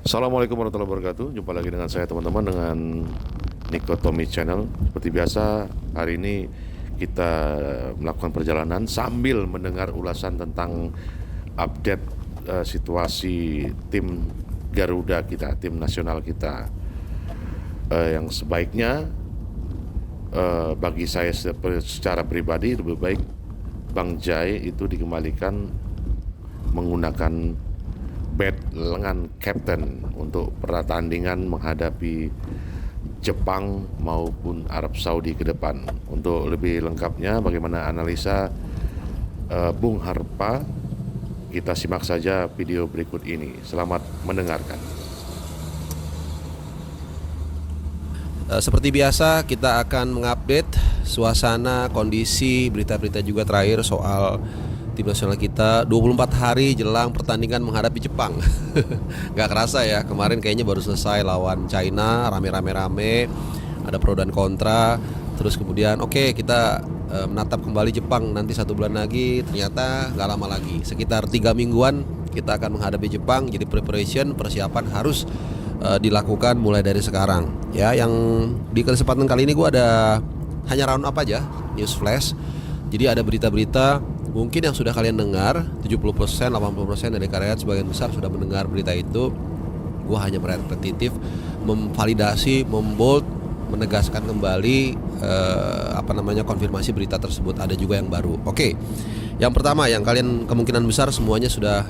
Assalamualaikum warahmatullahi wabarakatuh. Jumpa lagi dengan saya teman-teman dengan Niko Tommy Channel. Seperti biasa, hari ini kita melakukan perjalanan sambil mendengar ulasan tentang update situasi tim Garuda kita, tim nasional kita. Yang sebaiknya bagi saya secara pribadi lebih baik Bang Jai itu dikembalikan menggunakan bed lengan kapten untuk pertandingan menghadapi Jepang maupun Arab Saudi ke depan. Untuk lebih lengkapnya bagaimana analisa Bung Harpa, kita simak saja video berikut ini. Selamat mendengarkan. Seperti biasa kita akan mengupdate suasana, kondisi, berita-berita juga terakhir soal tim nasional kita 24 hari jelang pertandingan menghadapi Jepang. Gak kerasa ya, kemarin kayaknya baru selesai lawan China, rame-rame, ada pro dan kontra. Terus kemudian kita menatap kembali Jepang nanti 1 bulan lagi. Ternyata gak lama lagi, sekitar 3 mingguan kita akan menghadapi Jepang. Jadi persiapan harus dilakukan mulai dari sekarang. Ya, yang di kesempatan kali ini gue ada hanya round up aja, news flash. Jadi ada berita-berita mungkin yang sudah kalian dengar, 70%, 80% dari kalian sebagian besar sudah mendengar berita itu. Gue hanya merepetitif, memvalidasi, membold, menegaskan kembali konfirmasi berita tersebut. Ada juga yang baru. Oke. Yang pertama yang kalian kemungkinan besar semuanya sudah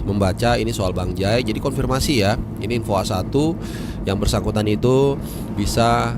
membaca, ini soal Bang Jai. Jadi konfirmasi ya. Ini info A1, yang bersangkutan itu bisa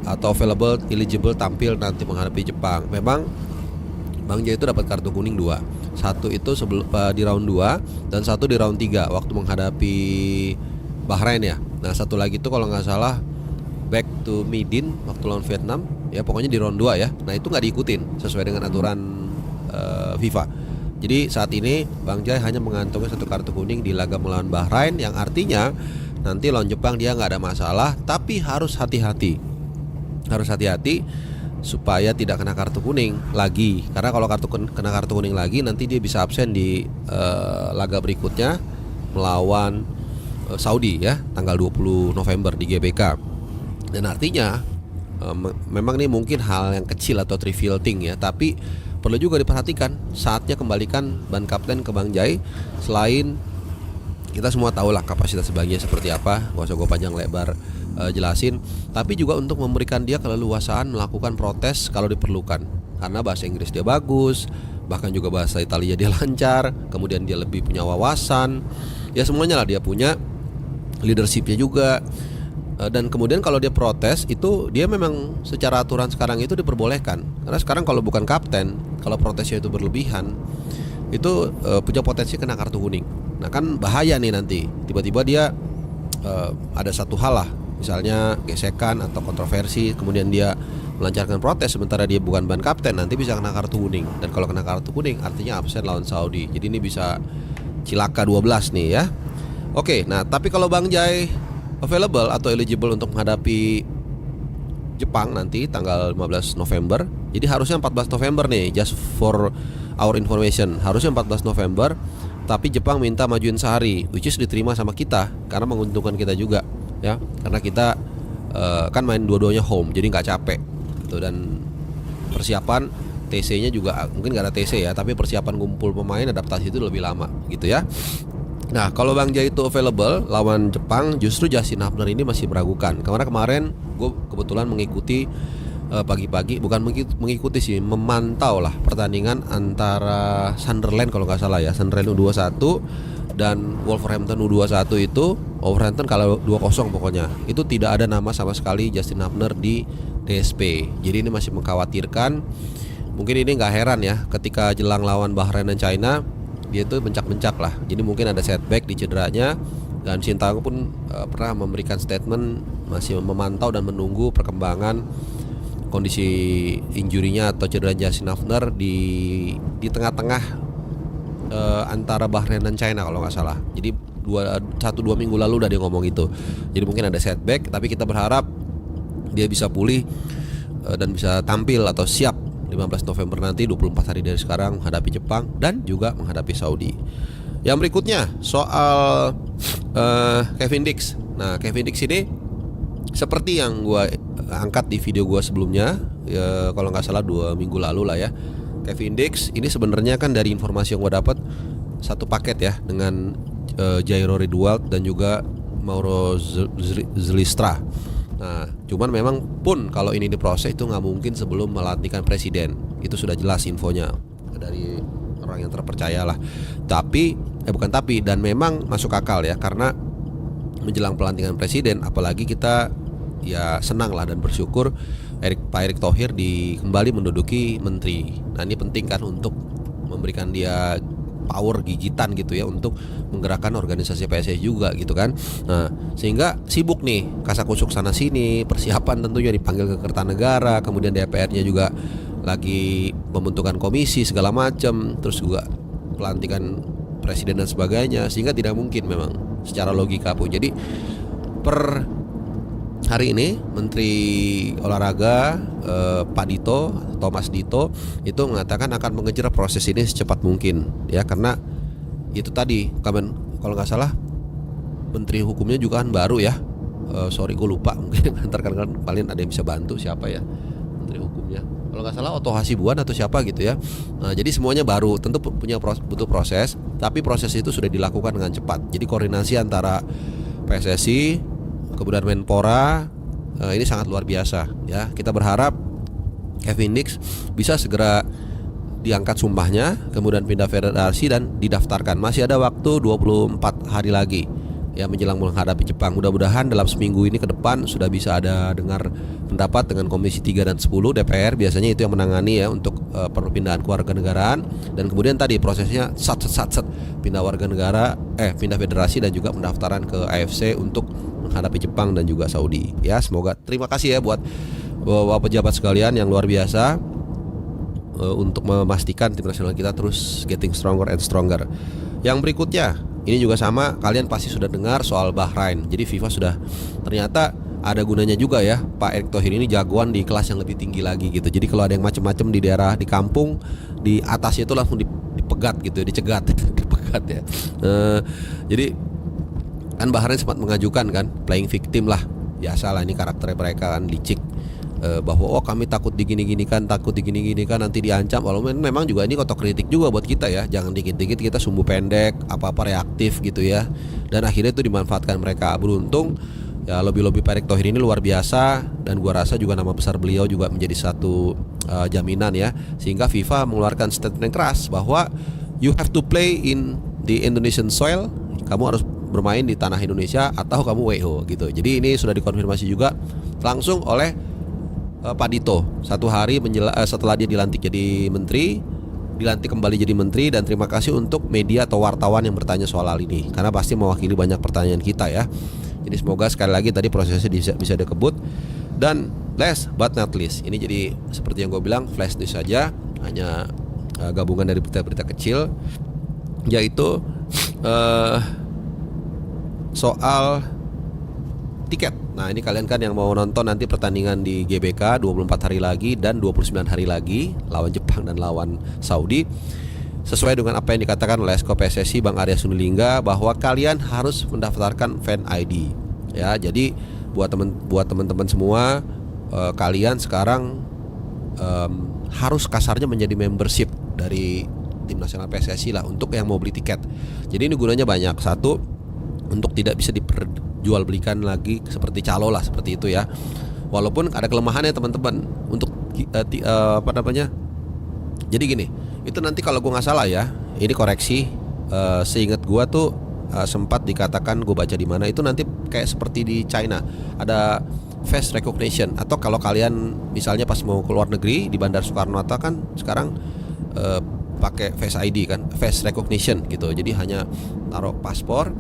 atau available, eligible tampil nanti menghadapi Jepang. Memang Bang Jai itu dapat kartu kuning 2. Satu itu di round 2 dan satu di round 3 waktu menghadapi Bahrain ya. Nah, satu lagi itu kalau nggak salah back to Midin waktu lawan Vietnam. Ya pokoknya di round 2 ya. Nah, itu nggak diikutin sesuai dengan aturan FIFA. Jadi saat ini Bang Jai hanya mengantongi satu kartu kuning di laga melawan Bahrain, yang artinya nanti lawan Jepang dia nggak ada masalah, tapi harus hati-hati. Harus hati-hati supaya tidak kena kartu kuning lagi. Karena kalau kena kartu kuning lagi, nanti dia bisa absen di laga berikutnya melawan Saudi ya, tanggal 20 November di GBK. Dan artinya memang ini mungkin hal yang kecil atau trivial thing ya, tapi perlu juga diperhatikan. Saatnya kembalikan ban kapten ke Bang Jai. Selain kita semua tahu lah kapasitas sebagian seperti apa, gak usah gue panjang lebar jelasin, tapi juga untuk memberikan dia keleluasaan melakukan protes kalau diperlukan. Karena bahasa Inggris dia bagus, bahkan juga bahasa Italia dia lancar, kemudian dia lebih punya wawasan, ya semuanya lah dia punya, leadershipnya juga. Dan kemudian kalau dia protes itu dia memang secara aturan sekarang itu diperbolehkan. Karena sekarang kalau bukan kapten, kalau protesnya itu berlebihan, itu punya potensi kena kartu kuning. Nah kan bahaya nih nanti tiba-tiba dia ada satu hal lah, misalnya gesekan atau kontroversi, kemudian dia melancarkan protes sementara dia bukan ban kapten, nanti bisa kena kartu kuning. Dan kalau kena kartu kuning artinya absen lawan Saudi. Jadi ini bisa cilaka 12 nih ya. Oke, nah tapi kalau Bang Jai available atau eligible untuk menghadapi Jepang nanti tanggal 15 November. Jadi harusnya 14 November nih, just for our information. Harusnya 14 November, tapi Jepang minta majuin sehari, which is diterima sama kita karena menguntungkan kita juga ya. Karena kita kan main dua-duanya home, jadi nggak capek gitu. Dan persiapan TC-nya juga mungkin nggak ada TC ya, tapi persiapan ngumpul pemain, adaptasi itu lebih lama gitu ya. Nah, kalau Bang Jai itu available lawan Jepang, justru Justin Hubner ini masih meragukan. Karena kemarin gue kebetulan mengikuti pagi-pagi, bukan mengikuti sih, memantau lah pertandingan antara Sunderland kalau nggak salah ya, Sunderland U21 dan Wolverhampton U21 itu. Wolverhampton kalau 2-0 pokoknya. Itu tidak ada nama sama sekali Justin Hubner di DSP. Jadi ini masih mengkhawatirkan. Mungkin ini nggak heran ya, ketika jelang lawan Bahrain dan China dia tuh bencak-bencak lah. Jadi mungkin ada setback di cederanya. Dan Shintago pun pernah memberikan statement masih memantau dan menunggu perkembangan kondisi injurinya atau cedera Justin Hubner di tengah-tengah antara Bahrain dan China kalau nggak salah. Jadi 1-2 minggu lalu udah dia ngomong itu. Jadi mungkin ada setback, tapi kita berharap dia bisa pulih dan bisa tampil atau siap 15 November nanti, 24 hari dari sekarang, menghadapi Jepang dan juga menghadapi Saudi. Yang berikutnya soal Kevin Dix. Nah, Kevin Dix ini seperti yang gue angkat di video gue sebelumnya, ya, kalau nggak salah 2 minggu lalu lah ya. Kevin Dix ini sebenarnya kan dari informasi yang gue dapat satu paket ya dengan Jairo Ridwald dan juga Mauro Zylstra. Nah, cuman memang pun kalau ini diproses itu nggak mungkin sebelum melantikan presiden. Itu sudah jelas infonya dari orang yang terpercaya lah. Dan memang masuk akal ya, karena menjelang pelantikan presiden, apalagi kita ya senang lah dan bersyukur Pak Erick Thohir kembali menduduki menteri. Nah, ini penting kan untuk memberikan dia power gigitan gitu ya untuk menggerakkan organisasi PSSI juga gitu kan. Nah, sehingga sibuk nih kasakusuk sana sini, persiapan tentunya dipanggil ke Kertanegara, kemudian DPR-nya juga lagi membentukkan komisi segala macam, terus juga pelantikan presiden dan sebagainya, sehingga tidak mungkin memang secara logika pun. Jadi per hari ini Menteri Olahraga Pak Dito, Thomas Dito itu mengatakan akan mengejar proses ini secepat mungkin ya, karena itu tadi kalau nggak salah Menteri Hukumnya juga kan baru ya. Sorry gue lupa, mungkin ntar kan paling ada yang bisa bantu siapa ya Menteri Hukumnya. Kalau nggak salah Otto Hasibuan atau siapa gitu ya. Nah, jadi semuanya baru, tentu butuh proses, tapi proses itu sudah dilakukan dengan cepat. Jadi koordinasi antara PSSI kemudian Menpora ini sangat luar biasa ya. Kita berharap Kevin Dix bisa segera diangkat sumpahnya, kemudian pindah federasi dan didaftarkan. Masih ada waktu 24 hari lagi ya menjelang menghadapi Jepang. Mudah-mudahan dalam seminggu ini ke depan sudah bisa ada dengar pendapat dengan Komisi 3 dan 10 DPR. Biasanya itu yang menangani ya untuk perpindahan kewarganegaraan, dan kemudian tadi prosesnya sat pindah warga negara, pindah federasi dan juga pendaftaran ke AFC untuk menghadapi Jepang dan juga Saudi ya. Semoga, terima kasih ya buat bapak pejabat sekalian yang luar biasa untuk memastikan tim nasional kita terus getting stronger and stronger. Yang berikutnya ini juga sama, kalian pasti sudah dengar soal Bahrain. Jadi FIFA sudah, ternyata ada gunanya juga ya, Pak Erick Thohir ini jagoan di kelas yang lebih tinggi lagi gitu. Jadi kalau ada yang macam-macam di daerah, di kampung, di atasnya itu langsung dipegat gitu, dicegat dipegat ya. Jadi kan Bahrain sempat mengajukan kan playing victim lah, biasalah ini karakternya mereka kan licik, bahwa kami takut digini-gini kan, nanti diancam. Walaupun memang juga ini otokritik juga buat kita ya, jangan dikit-dikit kita sumbu pendek, apa-apa reaktif gitu ya, dan akhirnya itu dimanfaatkan mereka. Beruntung ya lobby Pak Erick Thohir ini luar biasa, dan gua rasa juga nama besar beliau juga menjadi satu jaminan ya, sehingga FIFA mengeluarkan statement keras bahwa you have to play in the Indonesian soil, kamu harus bermain di tanah Indonesia atau kamu WO gitu. Jadi ini sudah dikonfirmasi juga langsung oleh Pak Dito 1 hari setelah dia dilantik jadi menteri, dilantik kembali jadi menteri. Dan terima kasih untuk media atau wartawan yang bertanya soal hal ini, karena pasti mewakili banyak pertanyaan kita ya. Jadi semoga sekali lagi tadi prosesnya bisa dikebut. Dan last but not least, ini jadi seperti yang gue bilang flash news saja, hanya gabungan dari berita-berita kecil, yaitu soal tiket. Nah, ini kalian kan yang mau nonton nanti pertandingan di GBK 24 hari lagi dan 29 hari lagi lawan Jepang dan lawan Saudi. Sesuai dengan apa yang dikatakan oleh Esko PSSI Bang Arya Sinulinga, bahwa kalian harus mendaftarkan fan ID. Ya, jadi buat teman-teman semua, kalian sekarang harus kasarnya menjadi membership dari tim nasional PSSI lah untuk yang mau beli tiket. Jadi ini gunanya banyak. Satu, untuk tidak bisa diperjual belikan lagi seperti calo lah, seperti itu ya. Walaupun ada kelemahannya teman-teman untuk jadi gini, itu nanti kalau gue nggak salah ya, ini koreksi, seingat gue tuh sempat dikatakan, gue baca di mana itu nanti kayak seperti di China ada face recognition, atau kalau kalian misalnya pas mau ke luar negeri di Bandara Soekarno-Hatta kan sekarang pakai face ID kan, face recognition gitu. Jadi hanya taruh paspor.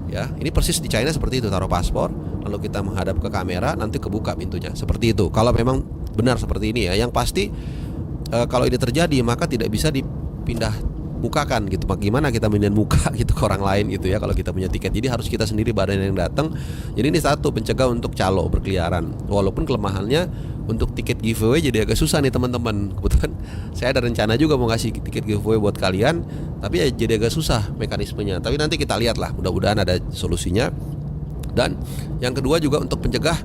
Ya, ini persis di China seperti itu, taruh paspor, lalu kita menghadap ke kamera, nanti kebuka pintunya, seperti itu. Kalau memang benar seperti ini ya, yang pasti kalau ini terjadi maka tidak bisa dipindah bukakan gitu. Bagaimana kita pindahin muka gitu ke orang lain gitu ya kalau kita punya tiket. Jadi harus kita sendiri badan yang datang. Jadi ini satu, pencegah untuk calo berkeliaran. Walaupun kelemahannya untuk tiket giveaway jadi agak susah nih teman-teman. Kebetulan saya ada rencana juga mau ngasih tiket giveaway buat kalian, tapi ya jadi agak susah mekanismenya. Tapi nanti kita lihat lah, mudah-mudahan ada solusinya. Dan yang kedua juga untuk mencegah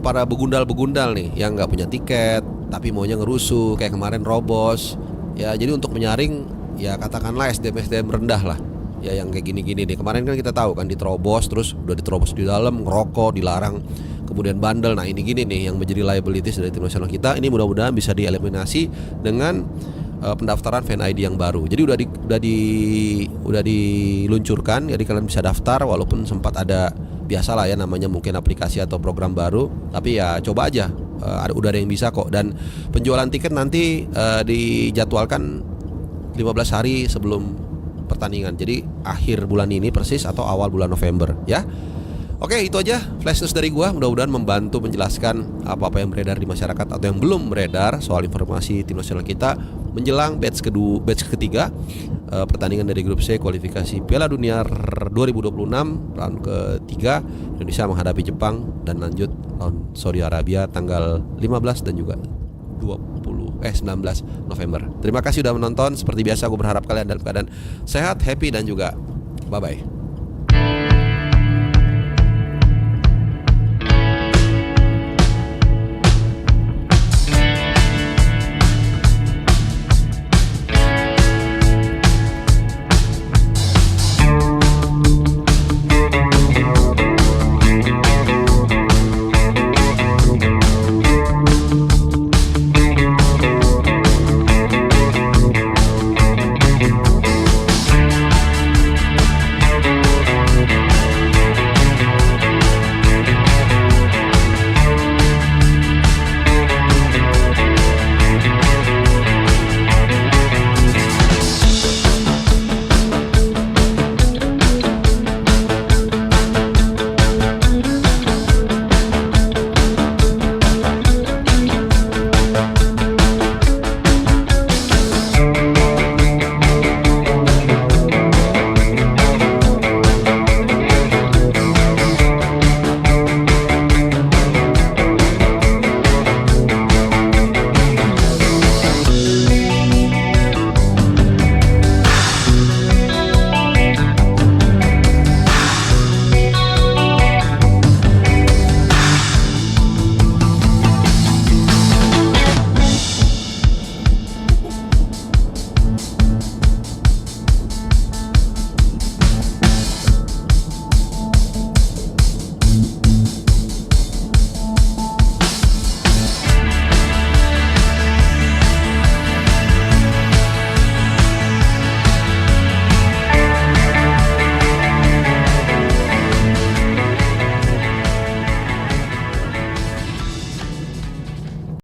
para begundal-begundal nih yang nggak punya tiket tapi maunya ngerusuh kayak kemarin Robos. Ya jadi untuk menyaring ya katakanlah SDM rendah lah. Ya yang kayak gini-gini nih. Kemarin kan kita tahu kan diterobos, terus udah diterobos di dalam, ngerokok, dilarang, kemudian bandel. Nah ini gini nih yang menjadi liabilities dari tim nasional kita. Ini mudah-mudahan bisa dieliminasi dengan pendaftaran Fan ID yang baru. Jadi udah diluncurkan, jadi kalian bisa daftar walaupun sempat ada biasalah ya namanya mungkin aplikasi atau program baru. Tapi ya coba aja, udah ada yang bisa kok. Dan penjualan tiket nanti dijadwalkan 15 hari sebelum pertandingan. Jadi akhir bulan ini persis atau awal bulan November ya. Oke, itu aja flash news dari gua. Mudah-mudahan membantu menjelaskan apa-apa yang beredar di masyarakat atau yang belum beredar soal informasi tim nasional kita menjelang batch ketiga pertandingan dari grup C kualifikasi Piala Dunia 2026 round ketiga. Indonesia menghadapi Jepang dan lanjut lawan Saudi Arabia tanggal 15 dan juga 19 November. Terima kasih sudah menonton. Seperti biasa aku berharap kalian dalam keadaan sehat, happy dan juga bye-bye.